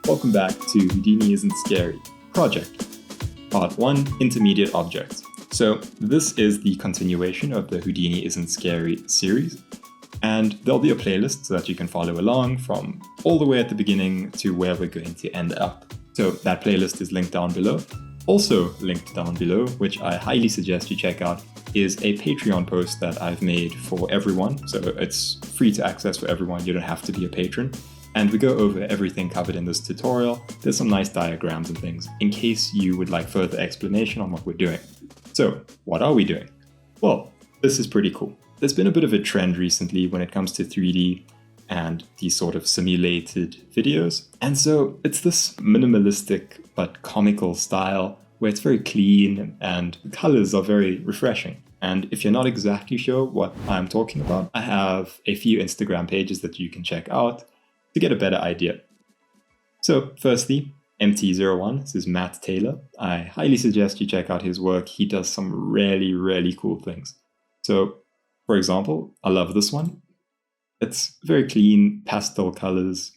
Welcome back to Houdini Isn't Scary Project, Part 1, Intermediate Objects. So this is the continuation of the Houdini Isn't Scary series, and there'll be a playlist so that you can follow along from all the way at the beginning to where we're going to end up. So that playlist is linked down below. Also linked down below, which I highly suggest you check out, is a Patreon post that I've made for everyone. So it's free to access for everyone. You don't have to be a patron. And we go over everything covered in this tutorial. There's some nice diagrams and things in case you would like further explanation on what we're doing. So what are we doing? Well, this is pretty cool. There's been a bit of a trend recently when it comes to 3D and these sort of simulated videos. And so it's this minimalistic but comical style where it's very clean and the colors are very refreshing. And if you're not exactly sure what I'm talking about, I have a few Instagram pages that you can check out to get a better idea. So firstly, MT01, this is Matt Taylor. I highly suggest you check out his work. He does some really cool things. So for example, I love this one. It's very clean, pastel colors,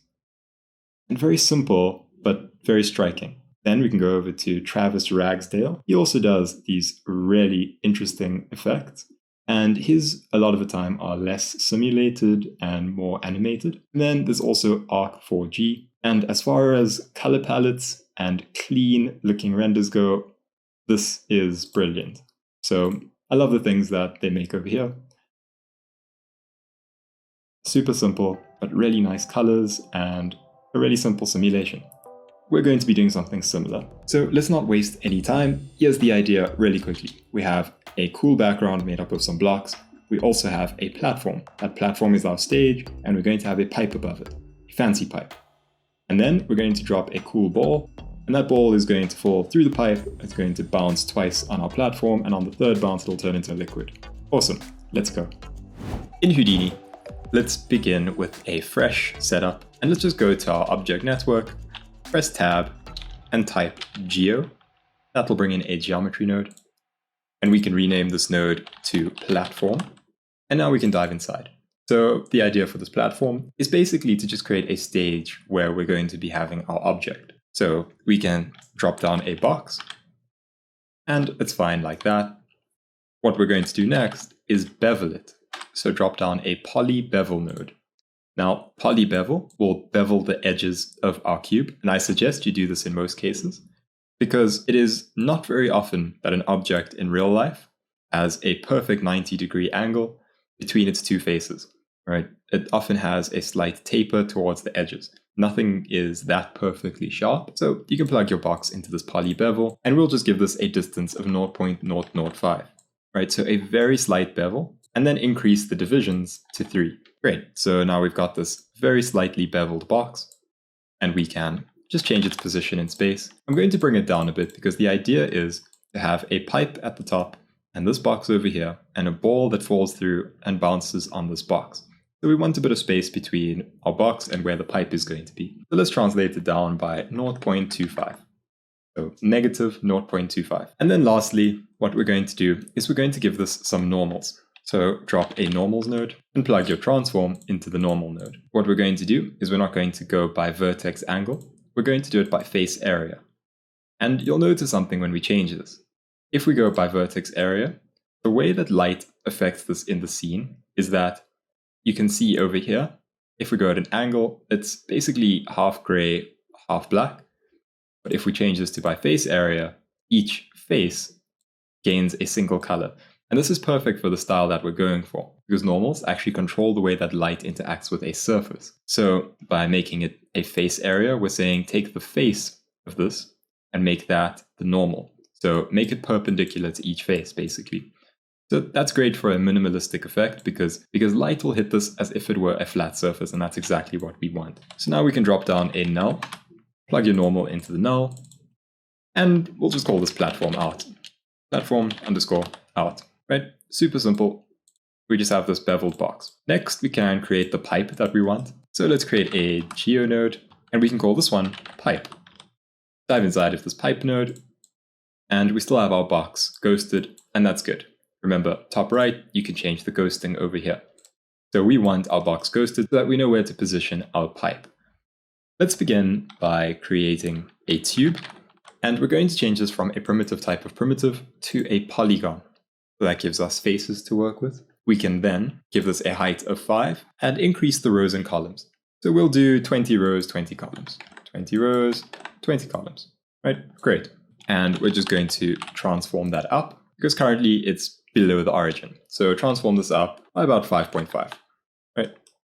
and very simple, but very striking. Then we can go over to Travis Ragsdale. He also does these really interesting effects. And his, a lot of the time, are less simulated and more animated. And then there's also Arc4G. And as far as color palettes and clean looking renders go, this is brilliant. So I love the things that they make over here. Super simple, but really nice colors and a really simple simulation. We're going to be doing something similar. So let's not waste any time. Here's the idea really quickly. We have a cool background made up of some blocks. We also have a platform. That platform is our stage, and we're going to have a pipe above it, a fancy pipe. And then we're going to drop a cool ball, and that ball is going to fall through the pipe. It's going to bounce twice on our platform, and on the third bounce, it'll turn into a liquid. Awesome, let's go. In Houdini, let's begin with a fresh setup, and let's just go to our object network, press tab, and type geo. That'll bring in a geometry node, and we can rename this node to platform. And now we can dive inside. So the idea for this platform is basically to just create a stage where we're going to be having our object. So we can drop down a box, and it's fine like that. What we're going to do next is bevel it. So drop down a poly bevel node. Now, poly bevel will bevel the edges of our cube, and I suggest you do this in most cases, because it is not very often that an object in real life has a perfect 90-degree angle between its two faces, right? It often has a slight taper towards the edges. Nothing is that perfectly sharp, so you can plug your box into this poly bevel, and we'll just give this a distance of 0.005, right? So a very slight bevel, and then increase the divisions to 3. Great, so now we've got this very slightly beveled box, and we can just change its position in space. I'm going to bring it down a bit because the idea is to have a pipe at the top and this box over here and a ball that falls through and bounces on this box. So we want a bit of space between our box and where the pipe is going to be. So let's translate it down by 0.25. So negative 0.25. And then lastly, what we're going to do is we're going to give this some normals. So drop a normals node and plug your transform into the normal node. What we're going to do is we're not going to go by vertex angle. We're going to do it by face area. And you'll notice something when we change this. If we go by vertex area, the way that light affects this in the scene is that you can see over here, if we go at an angle, it's basically half gray, half black. But if we change this to by face area, each face gains a single color. And this is perfect for the style that we're going for, because normals actually control the way that light interacts with a surface. So by making it a face area, we're saying take the face of this and make that the normal. So make it perpendicular to each face, basically. So that's great for a minimalistic effect because light will hit this as if it were a flat surface, and that's exactly what we want. So now we can drop down a null, plug your normal into the null, and we'll just call this platform out. Platform underscore out. Right? Super simple. We just have this beveled box. Next, we can create the pipe that we want. So let's create a geo node, and we can call this one pipe. Dive inside of this pipe node, and we still have our box ghosted, and that's good. Remember, top right, you can change the ghosting over here. So we want our box ghosted so that we know where to position our pipe. Let's begin by creating a tube, and we're going to change this from a primitive type of primitive to a polygon. So that gives us faces to work with. We can then give this a height of 5 and increase the rows and columns. So we'll do 20 rows, 20 columns. 20 rows, 20 columns. Right, great. And we're just going to transform that up because currently it's below the origin. So transform this up by about 5.5. Right,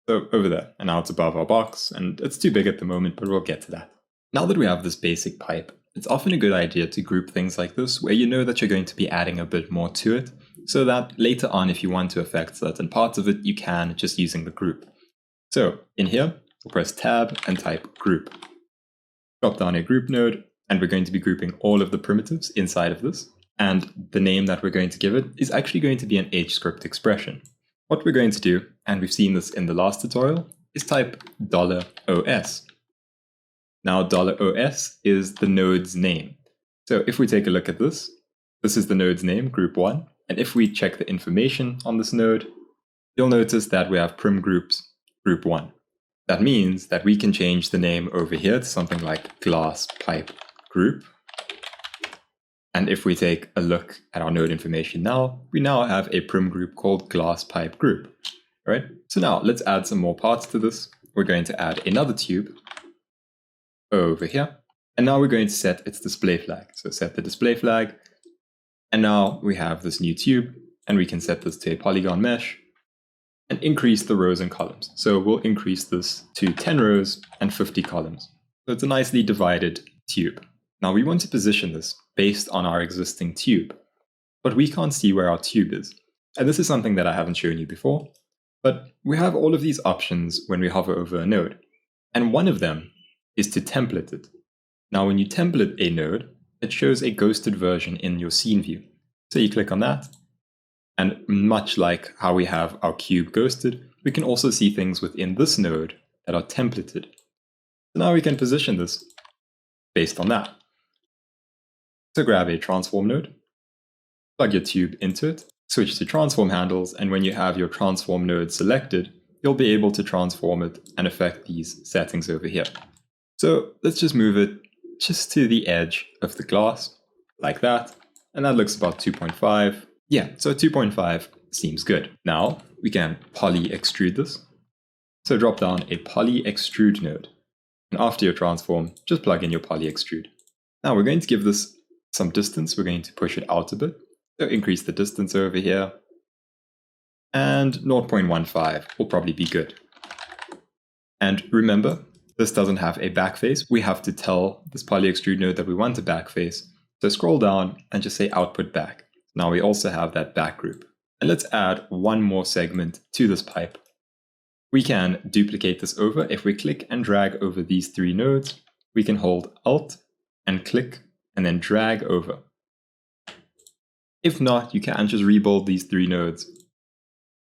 so over there. And now it's above our box, and it's too big at the moment, but we'll get to that. Now that we have this basic pipe, it's often a good idea to group things like this where you know that you're going to be adding a bit more to it, so that later on, if you want to affect certain parts of it, you can just using the group. So in here, we'll press Tab and type group. Drop down a group node, and we're going to be grouping all of the primitives inside of this. And the name that we're going to give it is actually going to be an HScript expression. What we're going to do, and we've seen this in the last tutorial, is type $OS. Now $OS is the node's name. So if we take a look at this, this is the node's name, group 1. And if we check the information on this node, you'll notice that we have prim groups, group 1. That means that we can change the name over here to something like glass pipe group. And if we take a look at our node information now, we now have a prim group called glass pipe group. All right, so now let's add some more parts to this. We're going to add another tube over here. And now we're going to set its display flag. So set the display flag. And now we have this new tube, and we can set this to a polygon mesh and increase the rows and columns. So we'll increase this to 10 rows and 50 columns. So it's a nicely divided tube. Now we want to position this based on our existing tube, but we can't see where our tube is. And this is something that I haven't shown you before, but we have all of these options when we hover over a node. And one of them is to template it. Now when you template a node, it shows a ghosted version in your scene view. So you click on that, and much like how we have our cube ghosted, we can also see things within this node that are templated. So now we can position this based on that. So grab a transform node, plug your tube into it, switch to transform handles, and when you have your transform node selected, you'll be able to transform it and affect these settings over here. So let's just move it just to the edge of the glass, like that, and that looks about 2.5. Yeah, so 2.5 seems good. Now we can poly extrude this. So drop down a poly extrude node, and after your transform, just plug in your poly extrude. Now we're going to give this some distance. We're going to push it out a bit. So increase the distance over here, and 0.15 will probably be good. And remember, this doesn't have a backface. We have to tell this poly extrude node that we want a backface. So scroll down and just say output back. Now we also have that back group. And let's add one more segment to this pipe. We can duplicate this over. If we click and drag over these three nodes, we can hold Alt and click and then drag over. If not, you can just rebuild these three nodes.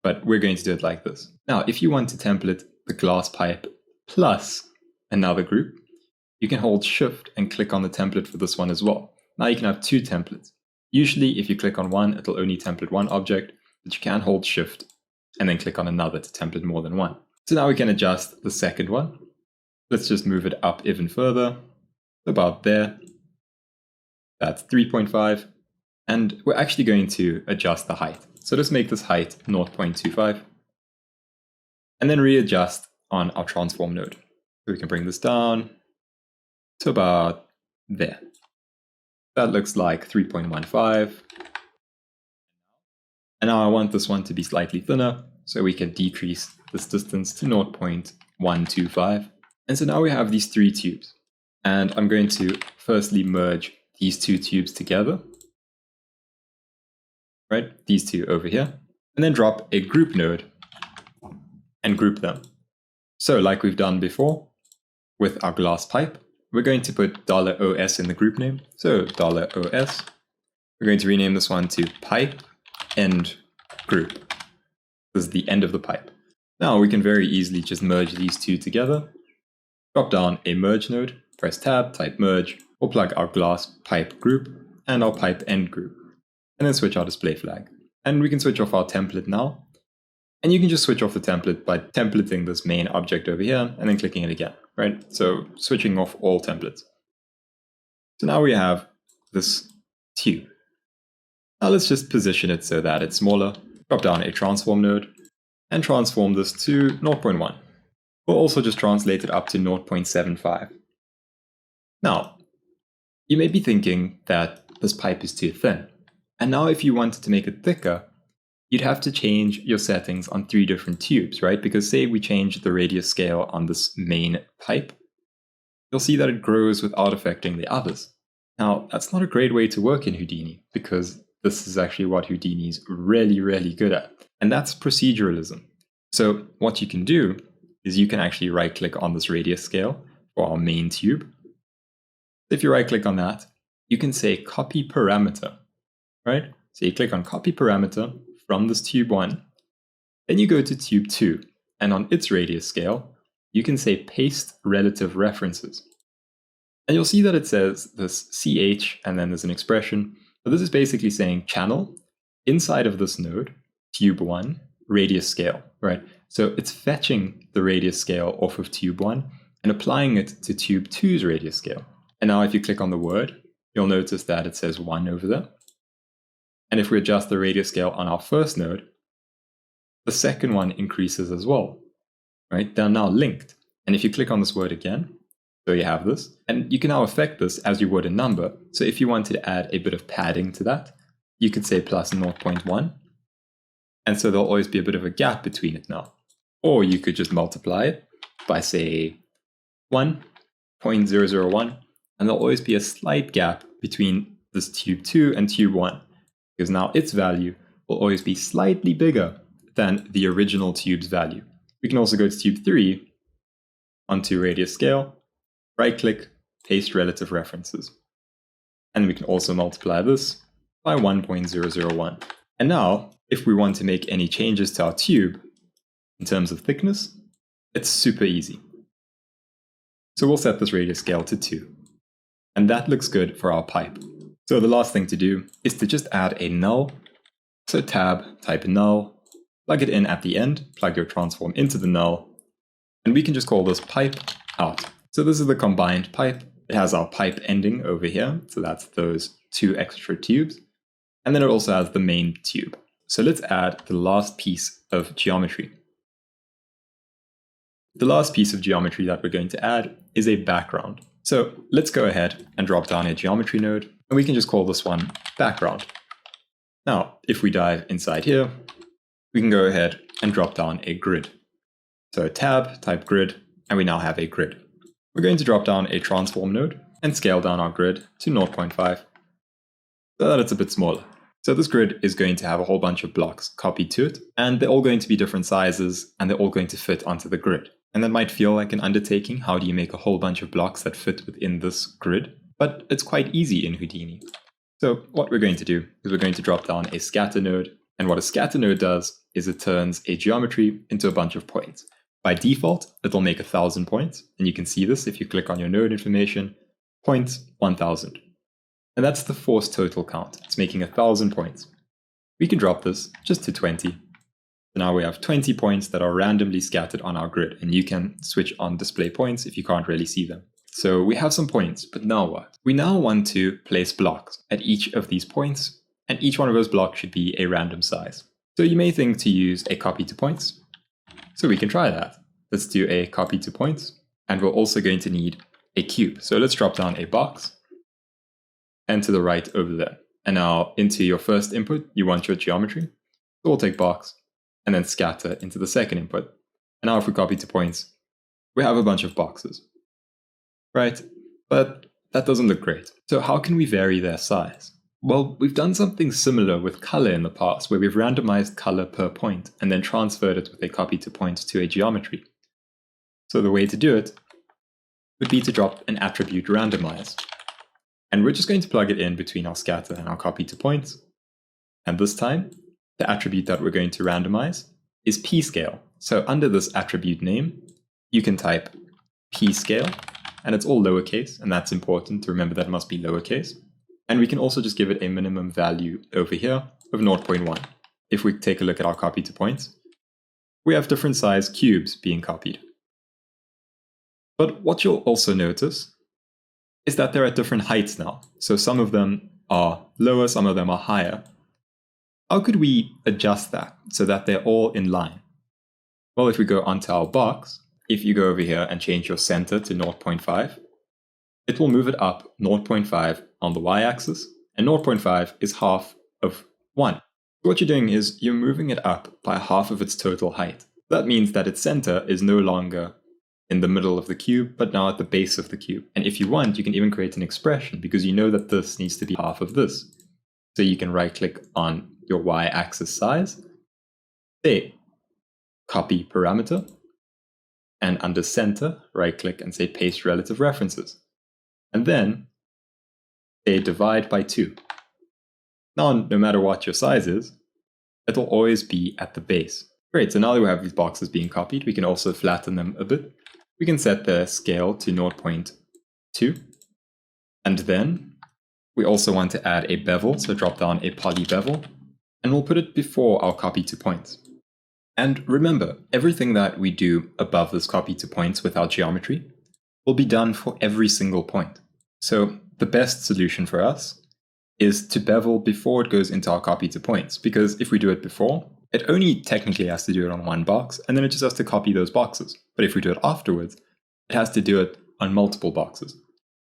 But we're going to do it like this. Now, if you want to template the glass pipe plus another group, you can hold Shift and click on the template for this one as well. Now you can have two templates. Usually, if you click on one, it'll only template one object, but you can hold Shift and then click on another to template more than one. So now we can adjust the second one. Let's just move it up even further, about there. That's 3.5. And we're actually going to adjust the height. So let's make this height 0.25. And then readjust on our transform node. So we can bring this down to about there. That looks like 3.15. And now I want this one to be slightly thinner, so we can decrease this distance to 0.125. And so now we have these three tubes. And I'm going to firstly merge these two tubes together. Right, these two over here. And then drop a group node and group them. So like we've done before with our glass pipe, we're going to put $OS in the group name. So $OS. We're going to rename this one to pipe end group. This is the end of the pipe. Now we can very easily just merge these two together. Drop down a merge node, press tab, type merge. We'll plug our glass pipe group and our pipe end group. And then switch our display flag. And we can switch off our template now. And you can just switch off the template by templating this main object over here and then clicking it again. right? So switching off all templates. So now we have this tube. Now let's just position it so that it's smaller, drop down a transform node, and transform this to 0.1. We'll also just translate it up to 0.75. Now, you may be thinking that this pipe is too thin. And now if you wanted to make it thicker, you'd have to change your settings on 3 different tubes, right? Because say we change the radius scale on this main pipe, you'll see that it grows without affecting the others. Now, that's not a great way to work in Houdini, because this is actually what Houdini's really, really good at. And that's proceduralism. So what you can do is you can actually right-click on this radius scale for our main tube. If you right-click on that, you can say copy parameter, right? So you click on copy parameter from this tube 1, then you go to tube 2, and on its radius scale, you can say paste relative references. And you'll see that it says this ch, and then there's an expression. So this is basically saying channel inside of this node, tube 1, radius scale, right? So it's fetching the radius scale off of tube 1 and applying it to tube 2's radius scale. And now if you click on the word, you'll notice that it says 1 over there. And if we adjust the radius scale on our first node, the second one increases as well, right? They're now linked. And if you click on this word again, so you have this, and you can now affect this as you would a number. So if you wanted to add a bit of padding to that, you could say plus 0.1. And so there'll always be a bit of a gap between it now. Or you could just multiply it by, say, 1.001, and there'll always be a slight gap between this tube 2 and tube 1, because now its value will always be slightly bigger than the original tube's value. We can also go to tube 3, onto radius scale, right-click, paste relative references. And we can also multiply this by 1.001. And now, if we want to make any changes to our tube in terms of thickness, it's super easy. So we'll set this radius scale to 2. And that looks good for our pipe. So the last thing to do is to just add a null. So tab, type null, plug it in at the end, plug your transform into the null, and we can just call this pipe out. So this is the combined pipe. It has our pipe ending over here, so that's those 2 extra tubes. And then it also has the main tube. So let's add the last piece of geometry. The last piece of geometry that we're going to add is a background. So let's go ahead and drop down a geometry node, and we can just call this one background. Now, if we dive inside here, we can go ahead and drop down a grid. So tab, type grid, and we now have a grid. We're going to drop down a transform node and scale down our grid to 0.5 so that it's a bit smaller. So this grid is going to have a whole bunch of blocks copied to it, and they're all going to be different sizes, and they're all going to fit onto the grid. And that might feel like an undertaking. How do you make a whole bunch of blocks that fit within this grid? But it's quite easy in Houdini. So what we're going to do is we're going to drop down a scatter node, and what a scatter node does is it turns a geometry into a bunch of points. By default, it'll make 1,000 points, and you can see this if you click on your node information, points 1,000. And that's the force total count. It's making 1,000 points. We can drop this just to 20. So now we have 20 points that are randomly scattered on our grid, and you can switch on display points if you can't really see them. So we have some points, but now what? We now want to place blocks at each of these points, and each one of those blocks should be a random size. So you may think to use a copy to points. So we can try that. Let's do a copy to points, and we're also going to need a cube. So let's drop down a box, and to the right over there. And now into your first input, you want your geometry. So we'll take box, and then scatter into the second input. And now if we copy to points, we have a bunch of boxes, right? But that doesn't look great. So how can we vary their size? Well, we've done something similar with color in the past, where we've randomized color per point and then transferred it with a copy to point to a geometry. So the way to do it would be to drop an attribute randomize. And we're just going to plug it in between our scatter and our copy to points. And this time, the attribute that we're going to randomize is p-scale. So under this attribute name, you can type p-scale, and it's all lowercase, and that's important to remember that it must be lowercase. And we can also just give it a minimum value over here of 0.1. If we take a look at our copy to points, we have different size cubes being copied. But what you'll also notice is that they're at different heights now. So some of them are lower, some of them are higher. How could we adjust that so that they're all in line? Well, if we go onto our box, if you go over here and change your center to 0.5, it will move it up 0.5 on the y-axis, and 0.5 is half of 1. So what you're doing is you're moving it up by half of its total height. That means that its center is no longer in the middle of the cube, but now at the base of the cube. And if you want, you can even create an expression, because you know that this needs to be half of this. So you can right-click on your y-axis size, say copy parameter, and under center, right-click and say paste relative references. And then say divide by 2. Now, no matter what your size is, it'll always be at the base. Great, so now that we have these boxes being copied, we can also flatten them a bit. We can set the scale to 0.2. And then we also want to add a bevel, so drop down a poly bevel, and we'll put it before our copy to points. And remember, everything that we do above this copy to points with our geometry will be done for every single point. So the best solution for us is to bevel before it goes into our copy to points, because if we do it before, it only technically has to do it on one box, and then it just has to copy those boxes. But if we do it afterwards, it has to do it on multiple boxes.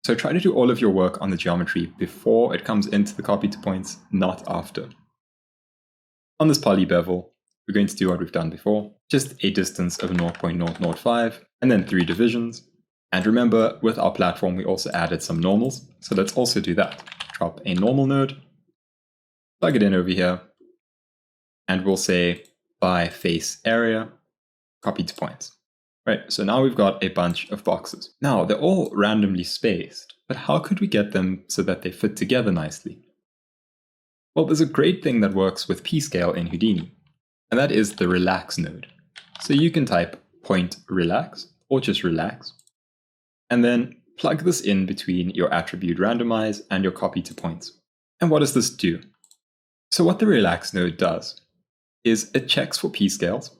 So try to do all of your work on the geometry before it comes into the copy to points, not after. On this poly bevel, we're going to do what we've done before, just a distance of 0.005, and then 3 divisions. And remember, with our platform, we also added some normals. So let's also do that. Drop a normal node, plug it in over here, and we'll say by face area, copy to points. Right, so now we've got a bunch of boxes. Now, they're all randomly spaced, but how could we get them so that they fit together nicely? Well, there's a great thing that works with p-scale in Houdini, and that is the relax node. So you can type point relax, or just relax, and then plug this in between your attribute randomize and your copy to points. And what does this do? So what the relax node does is it checks for p-scales,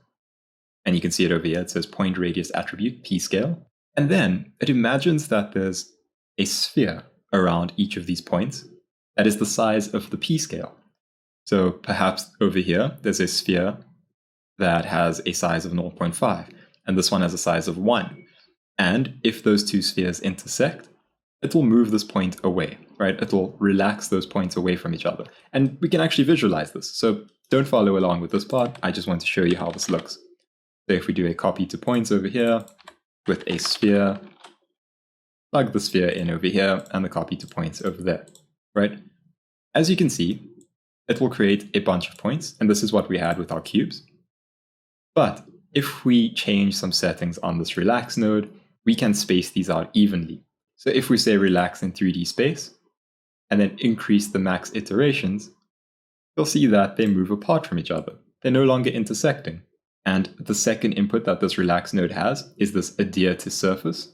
and you can see it over here, it says point radius attribute p-scale, and then it imagines that there's a sphere around each of these points that is the size of the p-scale. So perhaps over here, there's a sphere that has a size of 0.5, and this one has a size of 1. And if those two spheres intersect, it will move this point away, right? It will relax those points away from each other. And we can actually visualize this. So don't follow along with this part. I just want to show you how this looks. So if we do a copy to points over here with a sphere, plug the sphere in over here and the copy to points over there, right? As you can see, it will create a bunch of points, and this is what we had with our cubes. But if we change some settings on this relax node, we can space these out evenly. So if we say relax in 3D space, and then increase the max iterations, you'll see that they move apart from each other. They're no longer intersecting. And the second input that this relax node has is this adhere to surface.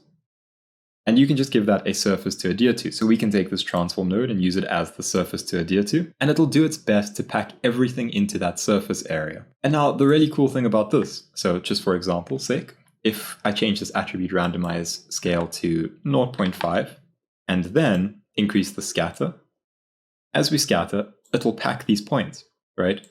And you can just give that a surface to adhere to. So we can take this transform node and use it as the surface to adhere to, and it'll do its best to pack everything into that surface area. And now the really cool thing about this, so just for example's sake, if I change this attribute randomize scale to 0.5 and then increase the scatter, as we scatter, it'll pack these points, right?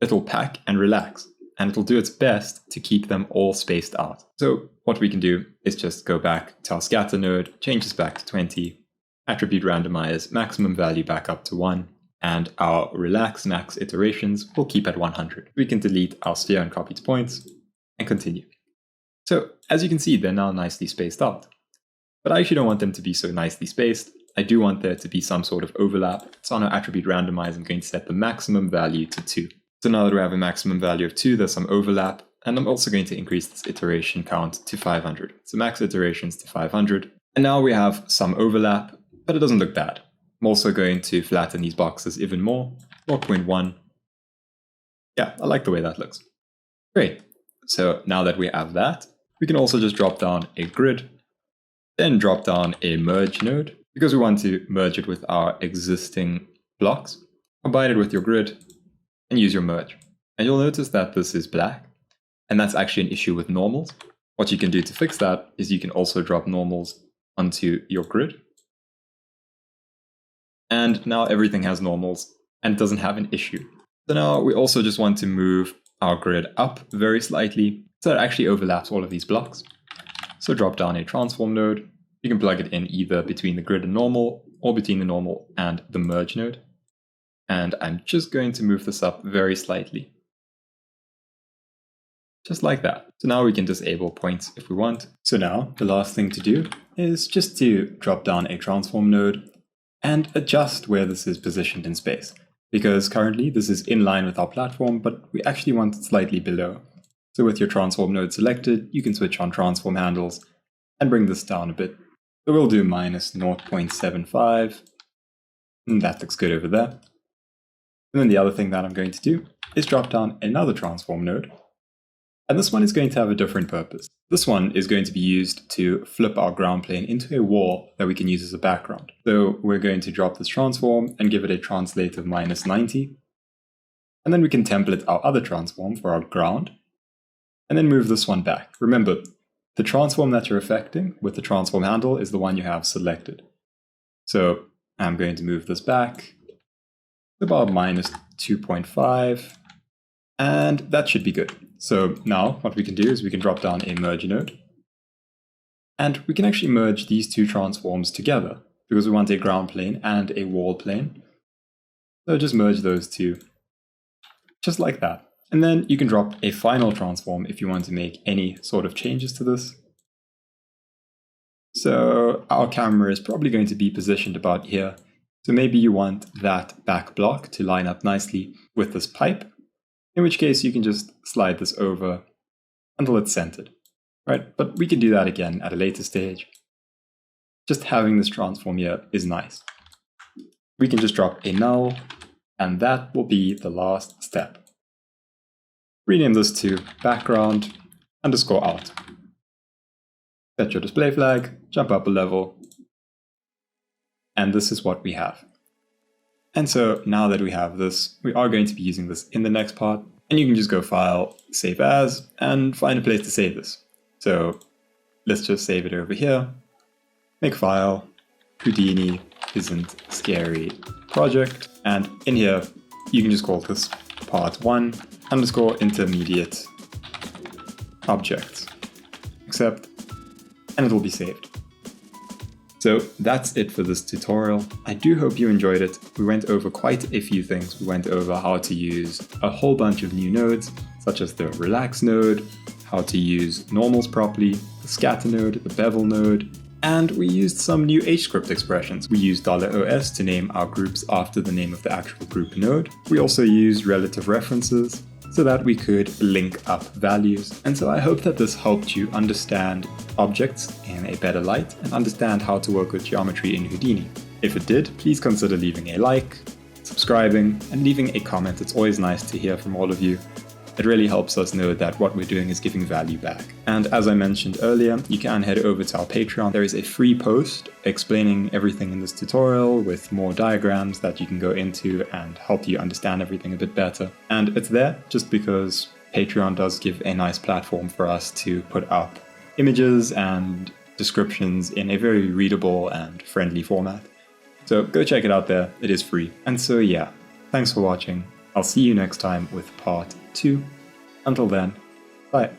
It'll pack and relax, and it'll do its best to keep them all spaced out. So what we can do is just go back to our scatter node, change this back to 20, attribute randomize maximum value back up to 1, and our relax max iterations will keep at 100. We can delete our sphere and copy to points and continue. So as you can see, they're now nicely spaced out. But I actually don't want them to be so nicely spaced. I do want there to be some sort of overlap. So on our attribute randomize, I'm going to set the maximum value to 2. So now that we have a maximum value of 2, there's some overlap. And I'm also going to increase this iteration count to 500. So max iterations to 500. And now we have some overlap, but it doesn't look bad. I'm also going to flatten these boxes even more, 0.1. Yeah, I like the way that looks. Great. So now that we have that, we can also just drop down a grid, then drop down a merge node, because we want to merge it with our existing blocks. Combine it with your grid and use your merge. And you'll notice that this is black, and that's actually an issue with normals. What you can do to fix that is you can also drop normals onto your grid. And now everything has normals and doesn't have an issue. So now we also just want to move our grid up very slightly so it actually overlaps all of these blocks. So drop down a transform node. You can plug it in either between the grid and normal or between the normal and the merge node. And I'm just going to move this up very slightly. Just like that. So now we can disable points if we want. So now the last thing to do is just to drop down a transform node and adjust where this is positioned in space. Because currently this is in line with our platform, but we actually want it slightly below. So with your transform node selected, you can switch on transform handles and bring this down a bit. So we'll do minus 0.75, and that looks good over there. And then the other thing that I'm going to do is drop down another transform node. And this one is going to have a different purpose. This one is going to be used to flip our ground plane into a wall that we can use as a background. So we're going to drop this transform and give it a translate of minus 90. And then we can template our other transform for our ground. And then move this one back. Remember, the transform that you're affecting with the transform handle is the one you have selected. So I'm going to move this back about minus 2.5. And that should be good. So now what we can do is we can drop down a merge node. And we can actually merge these two transforms together because we want a ground plane and a wall plane. So just merge those two, just like that. And then you can drop a final transform if you want to make any sort of changes to this. So our camera is probably going to be positioned about here. So maybe you want that back block to line up nicely with this pipe. In which case you can just slide this over until it's centered, right? But we can do that again at a later stage. Just having this transform here is nice. We can just drop a null, and that will be the last step. Rename this to background underscore out. Set your display flag, jump up a level, and this is what we have. And so now that we have this, we are going to be using this in the next part, and you can just go File, Save As, and find a place to save this. So let's just save it over here, make file, Houdini isn't scary project, and in here you can just call this part1 underscore intermediate objects, accept, and it will be saved. So that's it for this tutorial. I do hope you enjoyed it. We went over quite a few things. We went over how to use a whole bunch of new nodes, such as the relax node, how to use normals properly, the scatter node, the bevel node, and we used some new HScript expressions. We used $OS to name our groups after the name of the actual group node. We also used relative references so that we could link up values. And so I hope that this helped you understand objects in a better light and understand how to work with geometry in Houdini. If it did, please consider leaving a like, subscribing, and leaving a comment. It's always nice to hear from all of you. It really helps us know that what we're doing is giving value back. And as I mentioned earlier, you can head over to our Patreon. There is a free post explaining everything in this tutorial with more diagrams that you can go into and help you understand everything a bit better. And it's there just because Patreon does give a nice platform for us to put up images and descriptions in a very readable and friendly format. So go check it out there, it is free. And so yeah, thanks for watching. I'll see you next time with part 2. Until then, bye.